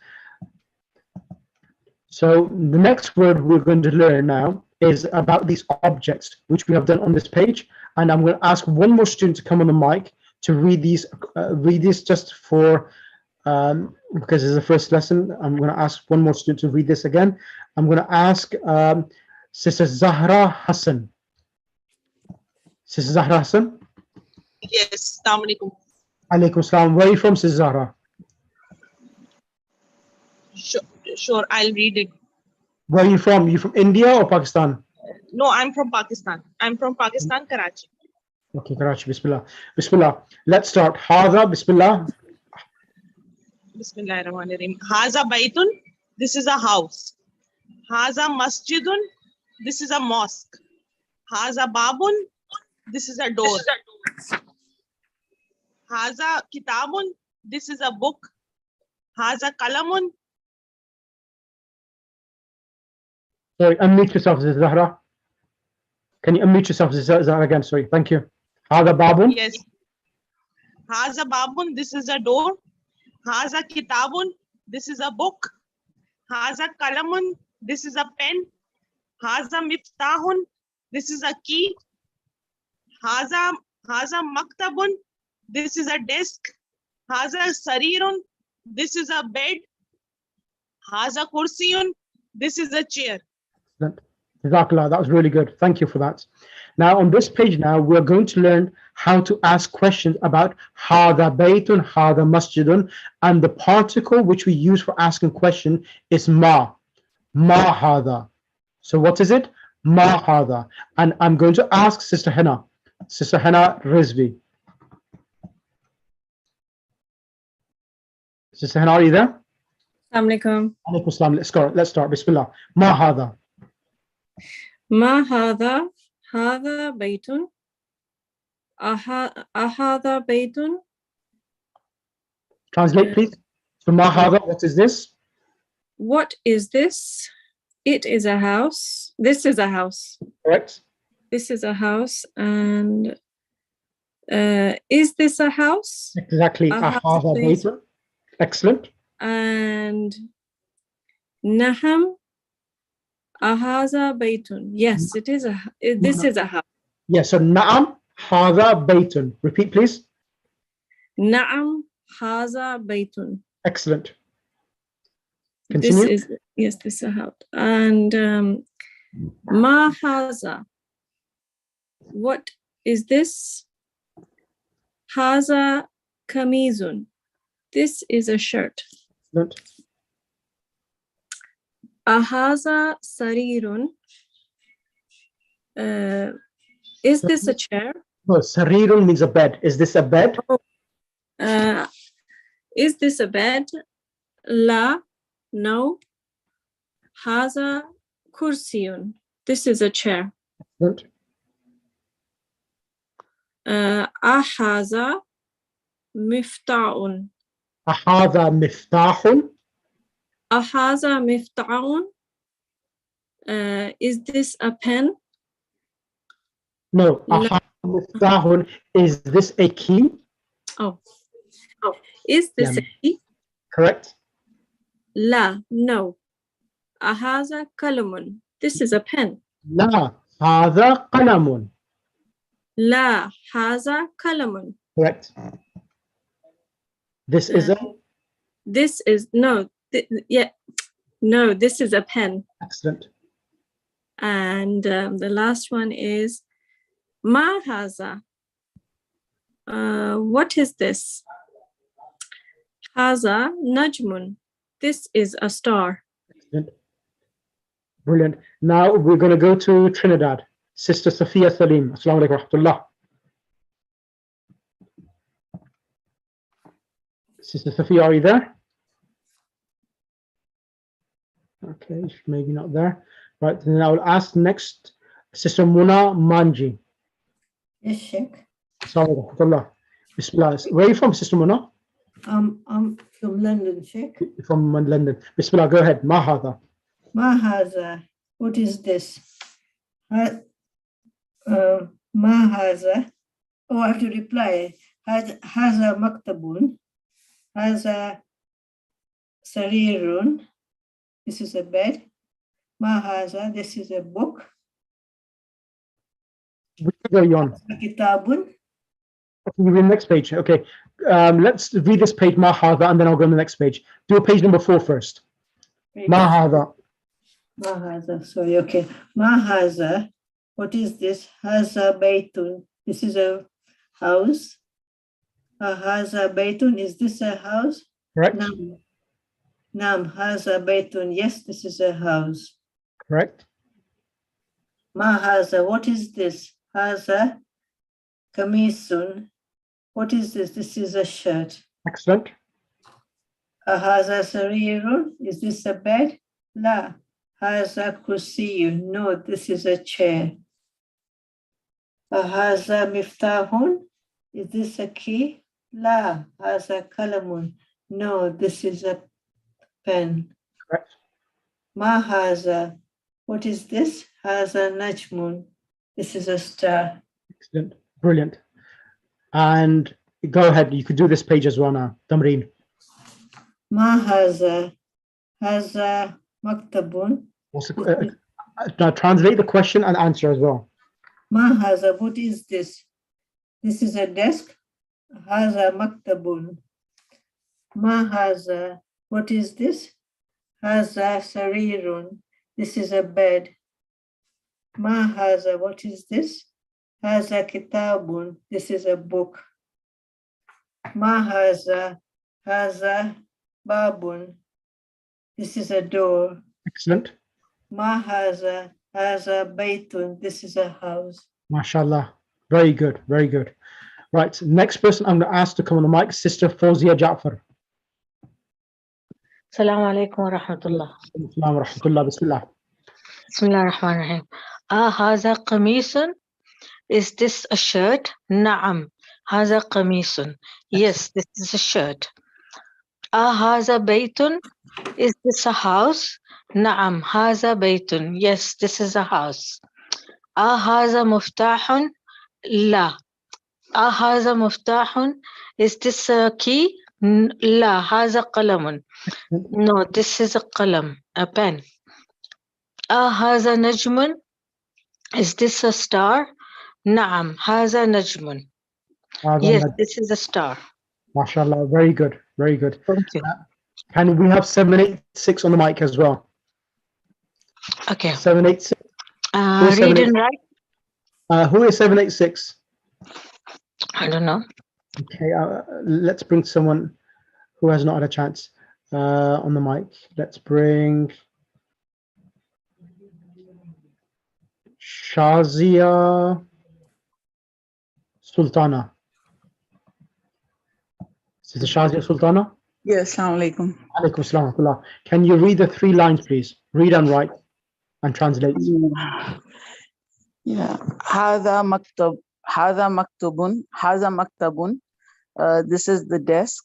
So the next word we're going to learn now is about these objects, which we have done on this page. And I'm going to ask one more student to come on the mic to read these. Read this just for, because it's the first lesson. I'm going to ask one more student to read this again. I'm going to ask Sister Zahra Hassan. Sister Zahra Hassan? Yes, Assalamu alaikum. Alaikum salam. Where are you from, Sister Zahra? Sure, I'll read it. Where are you from? You from India or Pakistan? No, I'm from Pakistan. I'm from Pakistan, Karachi. Okay, Karachi, Bismillah. Bismillah. Let's start. Hada, Bismillah. Bismillahirrahmanirrahim. Haza Baitun. This is a house. Haza Masjidun. This is a mosque. Haza Babun. This is a door. Haza Kitabun. This is a book. Haza Kalamun. Sorry, unmute yourself, Zahra. Can you unmute yourself, Zahra, again? Sorry, thank you. Hada Babun. Yes. Haza Babun. This is a door. Haza Kitabun. This is a book. Haza Kalamun. This is a pen. Haza Miftahun. This is a key. Haza Maktabun. This is a desk. Haza Sarirun. This is a bed. Haza Kursiyun. This is a chair. Jazakallah, that was really good. Thank you for that. Now, on this page now, we're going to learn how to ask questions about Hada Baytun, Hada Masjidun, and the particle which we use for asking question is Ma Hada. So what is it? Ma Hada. And I'm going to ask Sister Hannah Rizvi. Sister Hannah, are you there? Assalamu alaikum. Alaikum assalam. Let's start. Bismillah. Ma Hada. Ma hada, hada baytun. Ahada baytun. Translate, please. So Ma Hada, what is this? What is this? It is a house. This is a house. Correct. This is a house. And is this a house? Exactly. Ahada baytun. Excellent. And Naham. Ahaza baytun. Yes, it is this is a house. Yes, so Na'am Hada Baytun. Repeat, please. Na'am haza baytun. Excellent. Continue. This is a house. And ma haza. What is this? Haza kamizun. This is a shirt. Excellent. Ahaza sarirun. Is this a chair? No, Sarirun means a bed. Is this a bed? Is this a bed? La, no. Haza kursiyun. This is a chair. Excellent. Ahaza mifta'un. Ahada Miftahun. Ahaza mifta'un. Is this a pen? No. Ahada Miftahun. Is this a key? Oh. Is this a key? Correct. La, no. Ahaza kalamun. This is a pen. La Hada Qalamun. La haza kalamun. Correct. This is a. This is no. No. This is a pen. Excellent. And the last one is ma haza. What is this? Haza najmun. This is a star. Excellent. Brilliant. Now we're going to go to Trinidad. Sister Sophia Salim. Assalamu alaikum wa rahmatullah. Sister Sophia, are you there? Okay, she's maybe not there. Right, then I will ask next Sister Muna Manji. Yes, Sheikh. Assalamu alaikum wa rahmatullah. Bismillah. Where are you from, Sister Muna? I'm from London, Sheikh. From London. Bismillah, go ahead. Ma hada. Ma haza. What is this? Ma haza. Oh, I have to reply. Haza maktabun. Haza sarirun. This is a bed. Ma haza. This is a book. Which page are you on? Kitabun. You read the next page. Okay. Let's read this page, Ma hada, and then I'll go on the next page. Do page number 4 first. Ma hada. Ma haza. Sorry. Okay. Ma haza. What is this? Haza baytun. This is a house. Haza baytun. Is this a house? Correct. Nam haza baytun. Yes, this is a house. Correct. Ma haza, what is this? Haza kamisun. What is this? This is a shirt. Excellent. Haza sarirun. Is this a bed? La. Haza kursiyun. No, this is a chair. Haza miftahun. Is this a key? La. Haza kalamun. No, this is a pen. Correct. Ma haza. What is this? Haza najmun. This is a star. Excellent. Brilliant. And go ahead. You could do this page as well now. Tamreen. Ma haza. Haza maktabun. Now translate the question and answer as well. Ma haza. What is this? This is a desk. Haza maktabun. Ma haza. What is this? Haza sarirun. This is a bed. Ma haza. What is this? Haza kitabun. This is a book. Ma haza. Haza babun. This is a door. Excellent. Ma haza. Haza baytun. This is a house. MashaAllah. Very good. Very good. Right. Next person I'm going to ask to come on the mic, Sister Fawzia Ja'far. Assalamu alaikum wa rahmatullah. Assalamu wa rahmatullah. Bismillah. Bismillah ar-Rahman ar-Rahim. Haza qamisun. Is this a shirt? Na'am. Haza qamisun. Yes, this is a shirt. Haza baytun. Is this a house? Na'am. Haza baytun. Yes, this is a house. Haza muftahun. La. Haza muftahun. Is this a key? La. Haza qalamun. No, this is a qalam, a pen. Haza najmun. Is this a star? Na'am. Haza najmun. Yes, this is a star. MashaAllah. Very good. Very good. Thank you. Can we have 786 on the mic as well? Okay. 786. Read and write. Who is 786? I don't know. Okay, let's bring someone who has not had a chance on the mic. Let's bring Shazia Sultana. Is it Shazia Sultana? Yes, assalamu alaikum. Alaikum assalam wa rahmatullah. Can you read the 3 lines, please? Read and write and translate. Yeah. Hada maktab. Hada maktubun. Hada maktabun. This is the desk.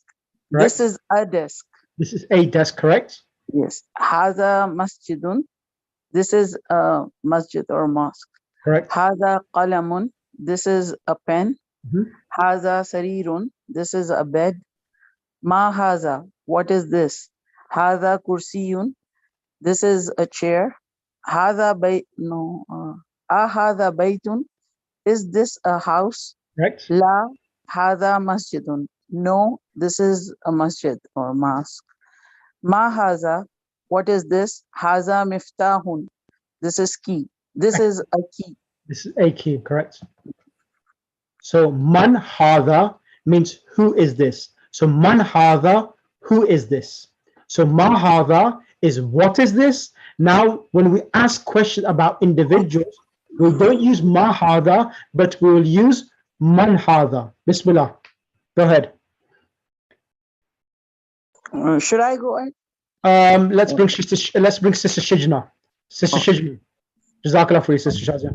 Right. This is a desk. This is a desk, correct? Yes. Hada masjidun. This is a masjid or mosque. Correct. Hada qalamun. This is a pen. Hada sarirun. This is a bed. Ma haza. What is this? Hada kursiyun. This is a chair. Hada hada baytun. Is this a house? Correct. La hada masjidun. No, this is a masjid or mosque. Ma haza. What is this? Haza miftahun. This is key. This is a key. This is a key, correct? So man hada means who is this? So man hada, who is this? So ma hada is what is this? Now, when we ask questions about individuals, we don't use ma hada, but we will use man hada. Bismillah. Go ahead. Should I go ahead? Let's bring Sister Shijna. Sister Shijna. Jazakallah for you, Sister Shazia.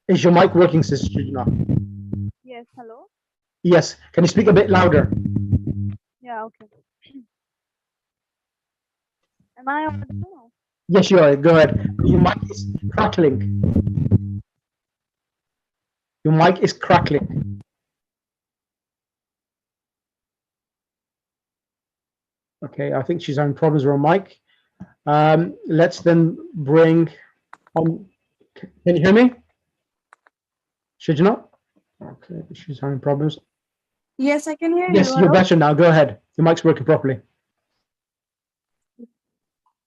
Is your mic working, Sister Shijna? Yes, hello? Yes. Can you speak a bit louder? Yeah, okay. Am I audible now? Yes, you are. Go ahead. Your mic is crackling. Your mic is crackling. Okay, I think she's having problems with her mic. Let's then bring on. Can you hear me? Should you not? Okay, she's having problems. Yes, I can hear you. Yes, you're Hello? better now. Go ahead. Your mic's working properly.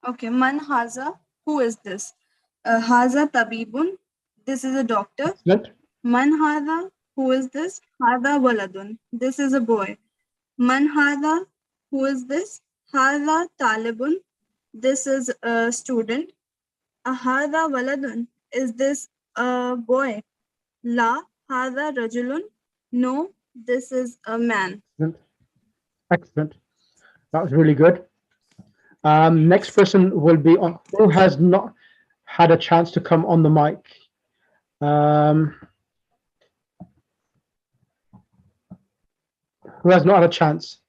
Okay, man haza. Who is this? Haza tabibun. This is a doctor. Excellent. Man hada. Who is this? Hada waladun. This is a boy. Man hada. Who is this? Hada talibun. This is a student. Ahada waladun. Is this a boy? La hada rajulun. No, this is a man. Excellent. Excellent. That was really good. Next person will be on, who has not had a chance to come on the mic. Who has not had a chance?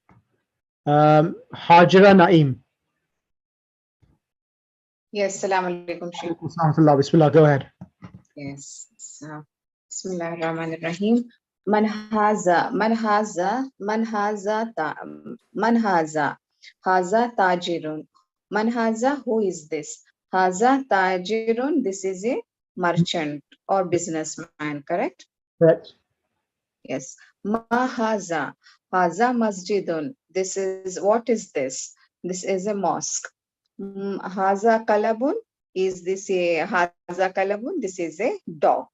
Hajira Naeem. Yes, Assalamu alaikum, Sheikh. Bismillah, go ahead. Yes. Bismillah ar-Rahman ar-Rahim. Man haza, man haza, man haza, man haza, haza tajirun. Man haza, who is this? Haza tajirun, this is a merchant or businessman, correct? Correct. Yes. Ma haza, haza masjidun. This is, what is this? This is a mosque. Haza kalabun, is this a haza kalabun? This is a dog.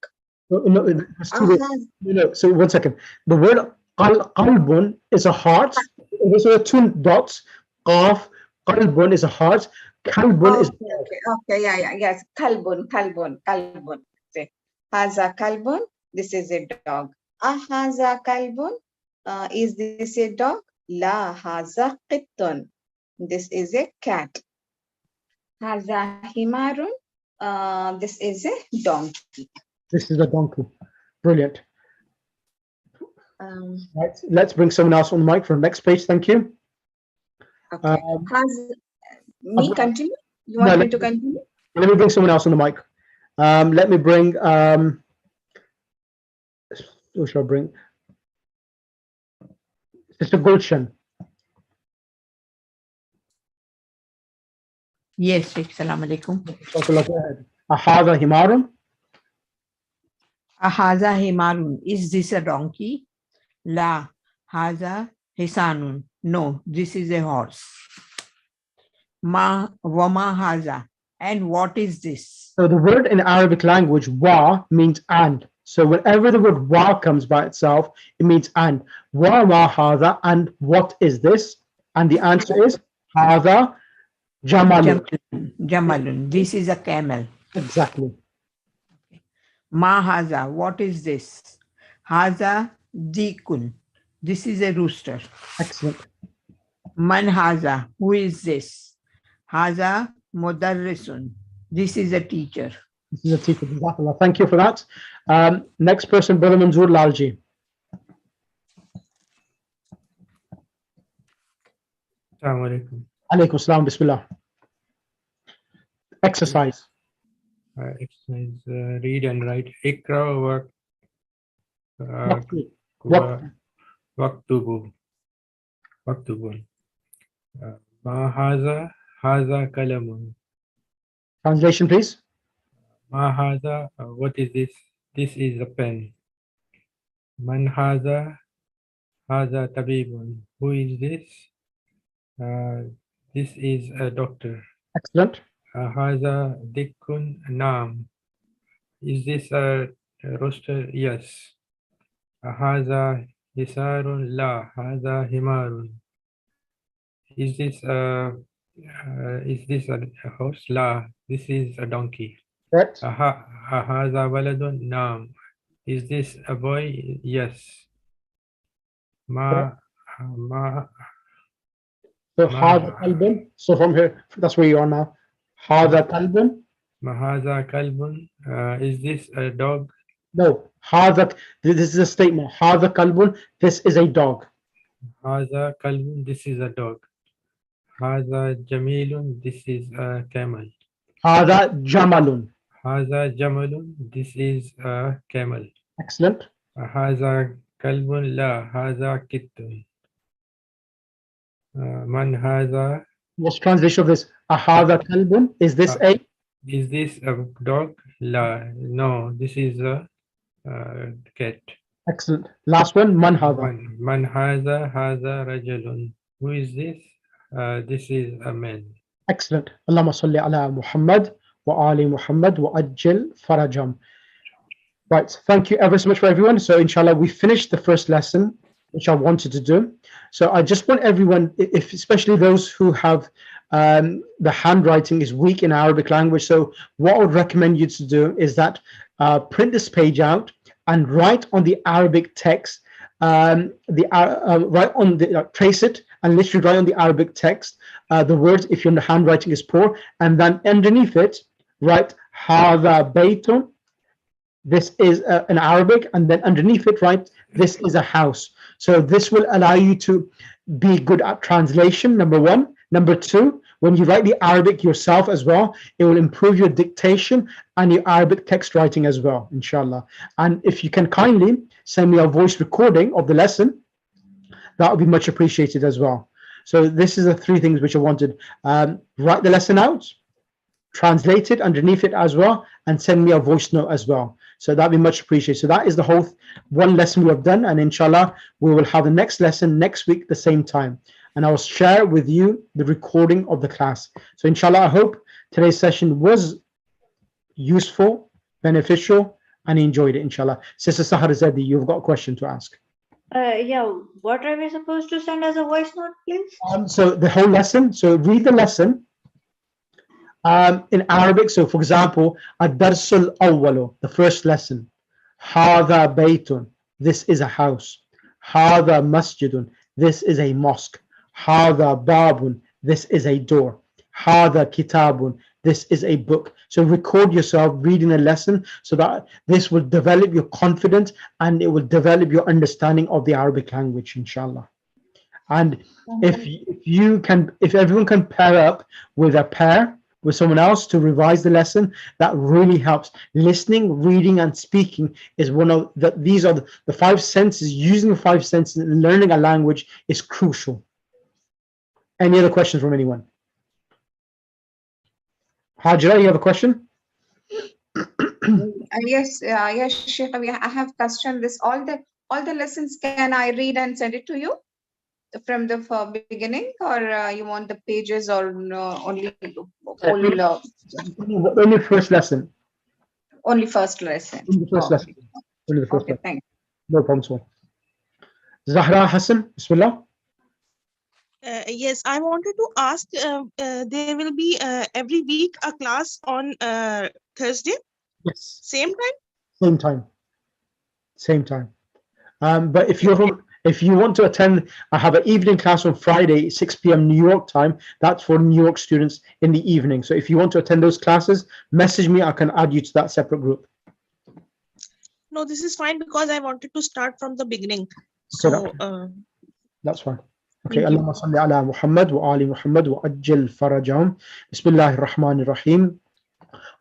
No, it's two ways. No, so 1 second. The word qalbun is a heart. Those are two dots. Qaf, qalbun is a heart. Kalbun is. Okay, yes. Kalbun. Okay. Haza kalbun, this is a dog. Haza kalbun, is this a dog? La haza qittun, this is a cat. Haza himarun, this is a donkey. This is a donkey. Brilliant. Right, let's bring someone else on the mic for the next page. Thank you. Okay. Continue? You want me to continue? Let me bring someone else on the mic. Let me bring. Who shall I bring? Sister Gulshan. Yes, Sheikh. Assalamu alaikum. Go ahead. Ahada himarun. Ahaza himarun. Is this a donkey? La haza hisanun. No, this is a horse. Ma wama haza. And what is this? So the word in Arabic language wa means and. So whenever the word wa comes by itself, it means and. Wa ma haza, and what is this? And the answer is haza jamalun. Jamalun. This is a camel. Exactly. Ma haza. What is this? Haza dikun. This is a rooster. Excellent. Man haza. Who is this? Haza mudarrisun. This is a teacher. This is a teacher. Thank you for that. Next person, Brother Manzoor Lalji. Assalamu alaikum. Alaikum salam. Bismillah. Exercise. Exercise. Read and write. Ikra waktubu. Waktubun. Ma haza kalamun. Translation, please. Ma haza, what is this? This is a pen. Man haza tabibun. Who is this? This is a doctor. Excellent. Haza dikkun naam. Is this a rooster? Yes. Haza hisarun la. Haza himarun. Is this a horse? La. This is a donkey. Correct. Haza waladun naam. Is this a boy? Yes. So Hada kalbun. So from here, that's where you are now. Hada kalbun. Mahaza kalbun. Is this a dog? No. Hada. This is a statement. Hada kalbun. This is a dog. Haza kalbun. This is a dog. Haza jamilun. This is a camel. Hada jamalun. Haza jamalun. This is a camel. Excellent. Haza kalbun la. Haza kittun. Man haza. What's translation of this? Ahada kalbun. Is this a? Is this a dog? La. No, this is a cat. Excellent. Last one. Man hada. Man haza rajulun. Who is this? This is a man. Excellent. Allahumma salli ala Muhammad wa ali Muhammad wa ajil farajam. Right. Thank you ever so much for everyone. So inshallah, we finished the first lesson, which I wanted to do. So I just want everyone, if especially those who have the handwriting is weak in Arabic language. So what I would recommend you to do is that print this page out and write on the Arabic text, write on the trace it and literally write on the Arabic text the words if your handwriting is poor, and then underneath it write Hada Baytun. This is in Arabic, and then underneath it write this is a house. So this will allow you to be good at translation, number one. Number two, when you write the Arabic yourself as well, it will improve your dictation and your Arabic text writing as well, inshallah. And if you can kindly send me a voice recording of the lesson, that would be much appreciated as well. So this is the three things which I wanted. Write the lesson out, translate it underneath it as well, and send me a voice note as well. So that'd be much appreciated. So that is the whole one lesson we have done, and inshallah we will have the next lesson next week the same time, and I will share with you the recording of the class. So inshallah, I hope today's session was useful, beneficial, and enjoyed it, inshallah. Sister Sahar Zadi, you've got a question to ask. Yeah, what are we supposed to send as a voice note, please? So the whole lesson, so read the lesson in Arabic. So for example, Ad-Darsul Awwalu, the first lesson, Hada Baytun, this is a house. Hada Masjidun, this is a mosque. Hada Babun, this is a door. Hada Kitabun, this is a book. So record yourself reading a lesson so that this will develop your confidence and it will develop your understanding of the Arabic language, inshallah. And if everyone can pair up with someone else to revise the lesson, that really helps. Listening, reading, and speaking is one of these are the five senses. Using the five senses and learning a language is crucial. Any other questions from anyone? Hajra, you have a question? Yes, yes, Sheikh. I have question. This all the lessons. Can I read and send it to you from the beginning, or you want the pages, or only whole? Only first lesson. Only first lesson. Only the first lesson. Only the first Okay, lesson. thank No problem at all. Zahra Hassan, Bismillah. Yes, I wanted to ask, there will be every week a class on Thursday? Yes. Same time? Same time. Same time. But if you want to attend, I have an evening class on Friday, 6 p.m. New York time. That's for New York students in the evening. So if you want to attend those classes, message me. I can add you to that separate group. No, this is fine because I wanted to start from the beginning. Okay, So, that's fine. Okay, Thank you. Allahumma salli ala Muhammad wa ali Muhammad wa ajjal farajahum. Bismillahir Rahmanir Rahim.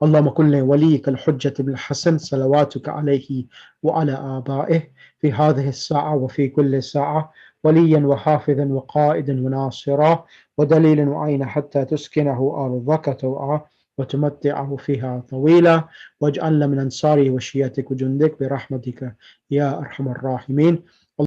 اللهم كن لوليك الحجة بالحسن صلواتك عليه وعلى آبائه في هذه الساعة وفي كل ساعة وليا وحافظا وقائدا وناصرا ودليلا وعينا حتى تسكنه أرضك توعا وتمتعه فيها طويلا واجعلنا من أنصاره وشياتك وجندك برحمتك يا أرحم الراحمين.